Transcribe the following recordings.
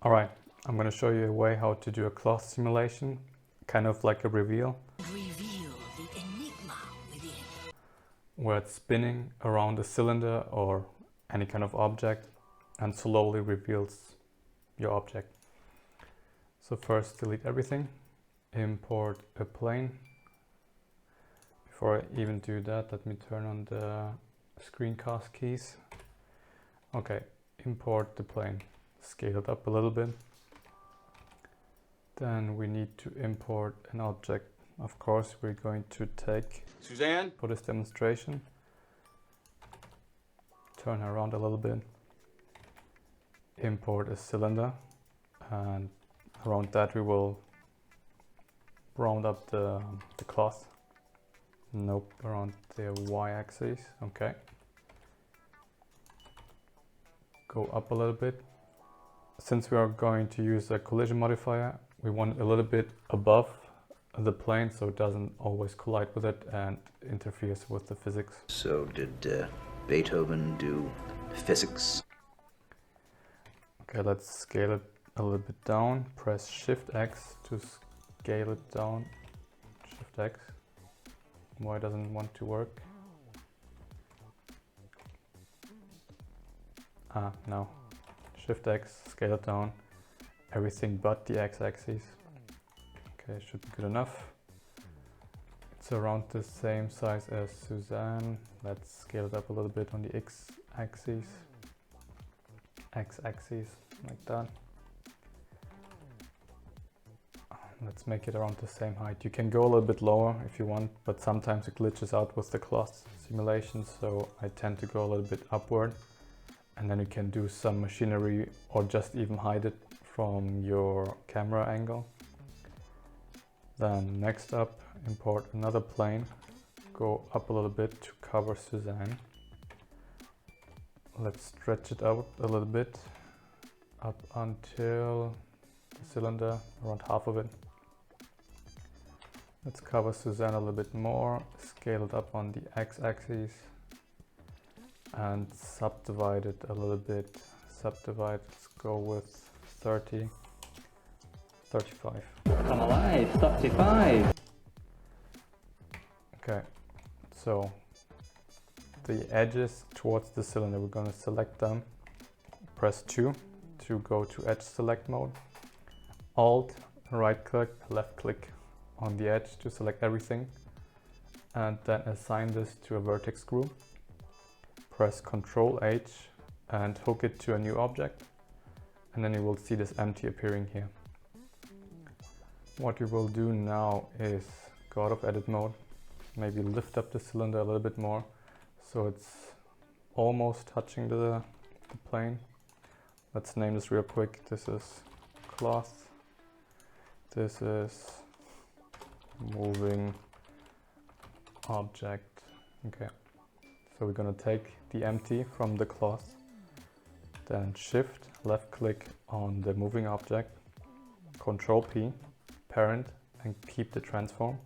Alright, I'm going to show you a way how to do a cloth simulation, kind of like a reveal. Reveal the enigma within. Where it's spinning around a cylinder or any kind of object and slowly reveals your object. So first delete everything, import a plane. Before I even do that, let me turn on the screencast keys. Okay, import the plane, scale it up a little bit. Then we need to import an object. Of course, we're going to take Suzanne? for this demonstration. Turn her around a little bit. Import a cylinder, and around that we will round up the cloth. Nope, around the y-axis. Okay. Go up a little bit. Since we are going to use a collision modifier, we want it a little bit above the plane so it doesn't always collide with it and interferes with the physics. So did Beethoven do physics? Okay, let's scale it a little bit down. Press Shift X to scale it down. Shift X. Why doesn't it want to work? No. Shift X, scale it down. Everything but the x-axis. Okay, should be good enough. It's around the same size as Suzanne. Let's scale it up a little bit on the x-axis. X-axis, like that. Let's make it around the same height. You can go a little bit lower if you want, but sometimes it glitches out with the cloth simulation, so I tend to go a little bit upward. And then you can do some machinery or just even hide it from your camera angle. Then next up, import another plane. Go up a little bit to cover Suzanne. Let's stretch it out a little bit up until the cylinder, around half of it. Let's cover Suzanne a little bit more, scale it up on the x-axis and subdivide it a little bit. Subdivide, let's go with 30, 35. Come alive, 35. Okay, so the edges towards the cylinder, we're going to select them. Press 2 to go to edge select mode. Alt, right click, left click on the edge to select everything. And then assign this to a vertex group. Press Ctrl H and hook it to a new object. And then you will see this empty appearing here. What we will do now is go out of edit mode. Maybe lift up the cylinder a little bit more so it's almost touching the plane. Let's name this real quick. This is cloth. This is moving object. Okay. So we're gonna take the empty from the cloth, then shift left click on the moving object, Control P, parent, and keep the transform.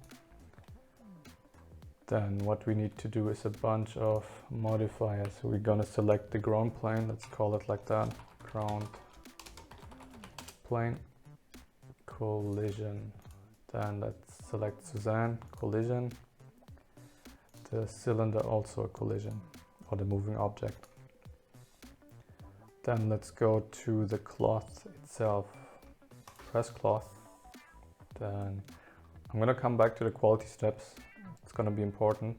Then what we need to do is a bunch of modifiers. So we're gonna select the ground plane, let's call it like that, ground plane, collision. Then let's select Suzanne, collision. The cylinder also a collision, or the moving object. Then let's go to the cloth itself. Press cloth. Then I'm gonna come back to the quality steps. It's gonna be important.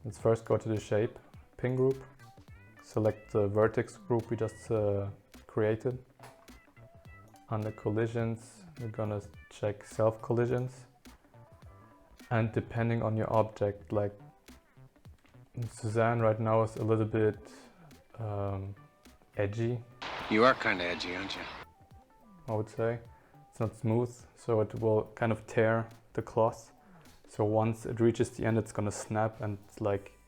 Let's first go to the shape, pin group. Select the vertex group we just created. Under collisions, we're gonna check self collisions. And depending on your object, like Suzanne right now is a little bit edgy. You are kind of edgy, aren't you? I would say. It's not smooth, so it will kind of tear the cloth. So once it reaches the end, it's gonna snap, and it's like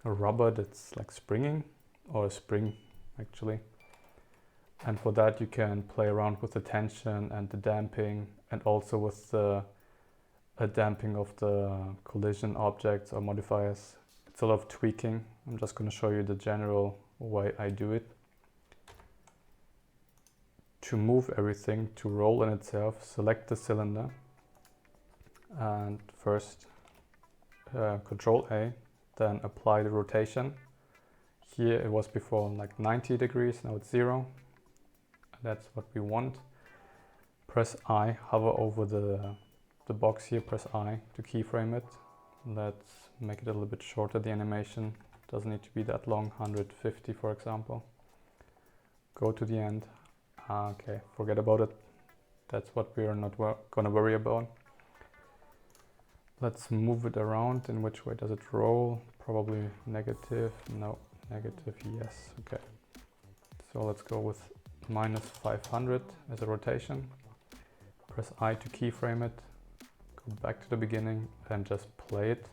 a rubber that's like springing, or a spring actually. And for that you can play around with the tension and the damping, and also with the damping of the collision objects or modifiers. It's a lot of tweaking. I'm just going to show you the general way I do it. to move everything to roll in itself, select the cylinder and first Control A, then apply the rotation. Here it was before like 90 degrees, now it's 0. That's what we want. Press I, hover over the box here, press I to keyframe it. Let's make it a little bit shorter, the animation. Doesn't need to be that long, 150 for example. Go to the end. Okay, forget about it. That's what we're not gonna worry about. Let's move it around. In which way does it roll? Probably negative. No, negative, yes. Okay. So let's go with minus 500 as a rotation. Press I to keyframe it. Go back to the beginning and just play it.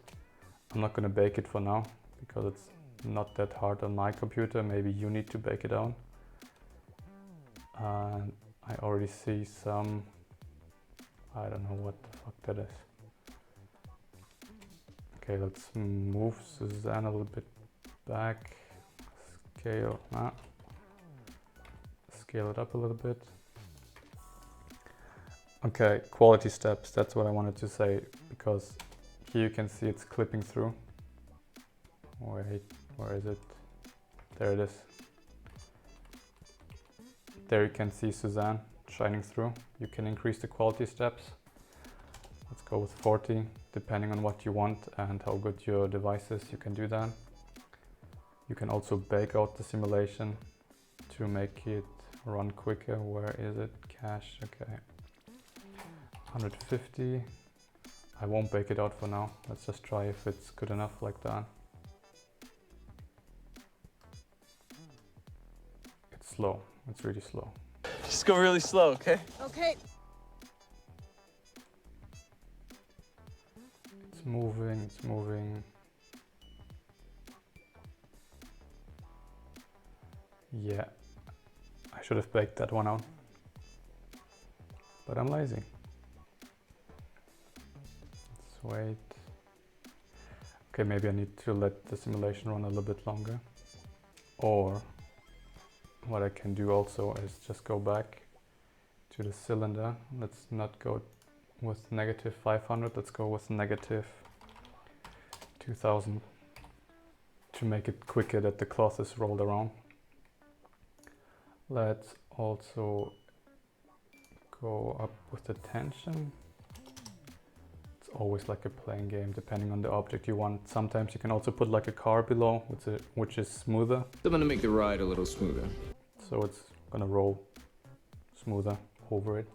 I'm not gonna bake it for now because it's not that hard on my computer. Maybe you need to bake it down. And I already see some, I don't know what the fuck that is. Okay, let's move Suzanne a little bit back. Scale it up a little bit. Okay, quality steps, that's what I wanted to say, because here you can see it's clipping through. Wait, where is it? There it is. There you can see Suzanne shining through. You can increase the quality steps. Let's go with 40, depending on what you want and how good your device is, you can do that. You can also bake out the simulation to make it run quicker. Where is it? Cache, okay. 150. I won't bake it out for now. Let's just try if it's good enough like that. It's slow. It's really slow. Just go really slow, okay? Okay. It's moving, it's moving. Yeah, I should have baked that one out, but I'm lazy. Let's wait. Okay, maybe I need to let the simulation run a little bit longer. Or what I can do also is just go back to the cylinder. Let's not go with negative 500, let's go with negative 2000 to make it quicker that the cloth is rolled around. Let's also go up with the tension. It's always like a playing game depending on the object you want. Sometimes you can also put like a car below, which is smoother. Something to make the ride a little smoother. So it's gonna roll smoother over it.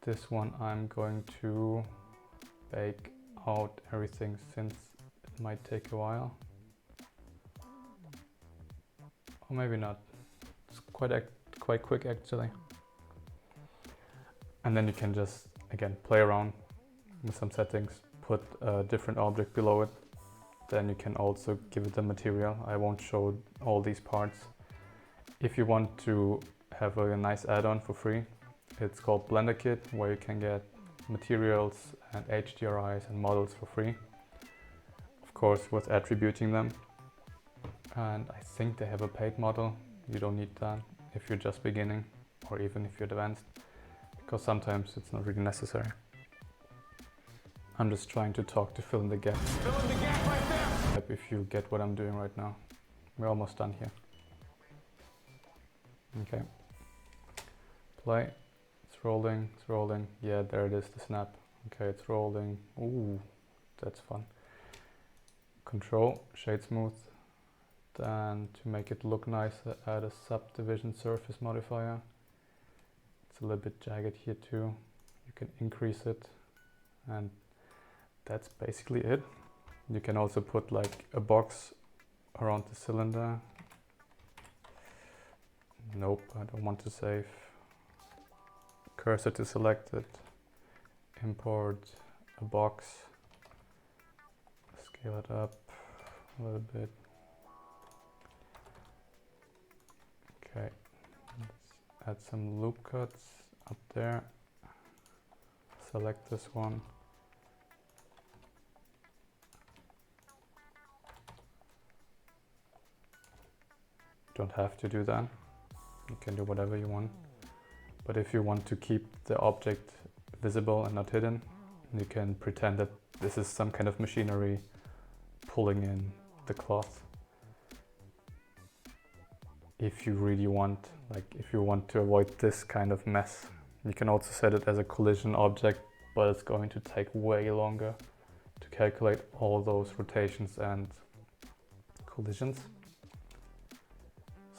This one I'm going to bake out everything since it might take a while. Or maybe not. It's quite quick actually. And then you can just again play around with some settings, put a different object below it. Then you can also give it the material. I won't show all these parts. If you want to have a nice add-on for free, it's called Blender Kit, where you can get materials and HDRIs and models for free. Of course, with attributing them. And I think they have a paid model. You don't need that if you're just beginning or even if you're advanced, because sometimes it's not really necessary. I'm just trying to talk to fill in the gap. Fill in the gap right there! If you get what I'm doing right now. We're almost done here. Okay. Play. It's rolling, it's rolling. Yeah, there it is, the snap. Okay, it's rolling. Ooh, that's fun. Control, shade smooth. Then to make it look nicer, add a subdivision surface modifier. It's a little bit jagged here too. You can increase it, and that's basically it. You can also put like a box around the cylinder. Nope, I don't want to save. Cursor to selected. Import a box. Scale it up a little bit. Okay, let's add some loop cuts up there. Select this one. Don't have to do that. You can do whatever you want. But if you want to keep the object visible and not hidden, you can pretend that this is some kind of machinery pulling in the cloth. If you really want, like if you want to avoid this kind of mess, you can also set it as a collision object, but it's going to take way longer to calculate all those rotations and collisions.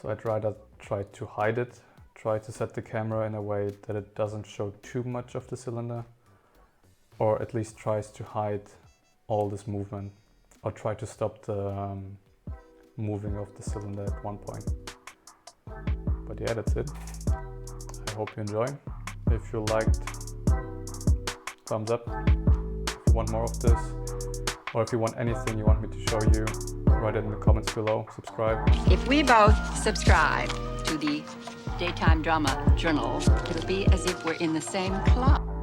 So I'd rather try to hide it, try to set the camera in a way that it doesn't show too much of the cylinder, or at least tries to hide all this movement, or try to stop the moving of the cylinder at one point. But yeah, that's it. I hope you enjoy. If you liked, thumbs up. If you want more of this, or if you want anything you want me to show you, write it in the comments below. Subscribe. If we both subscribe to the Daytime Drama Journal, it'll be as if we're in the same club.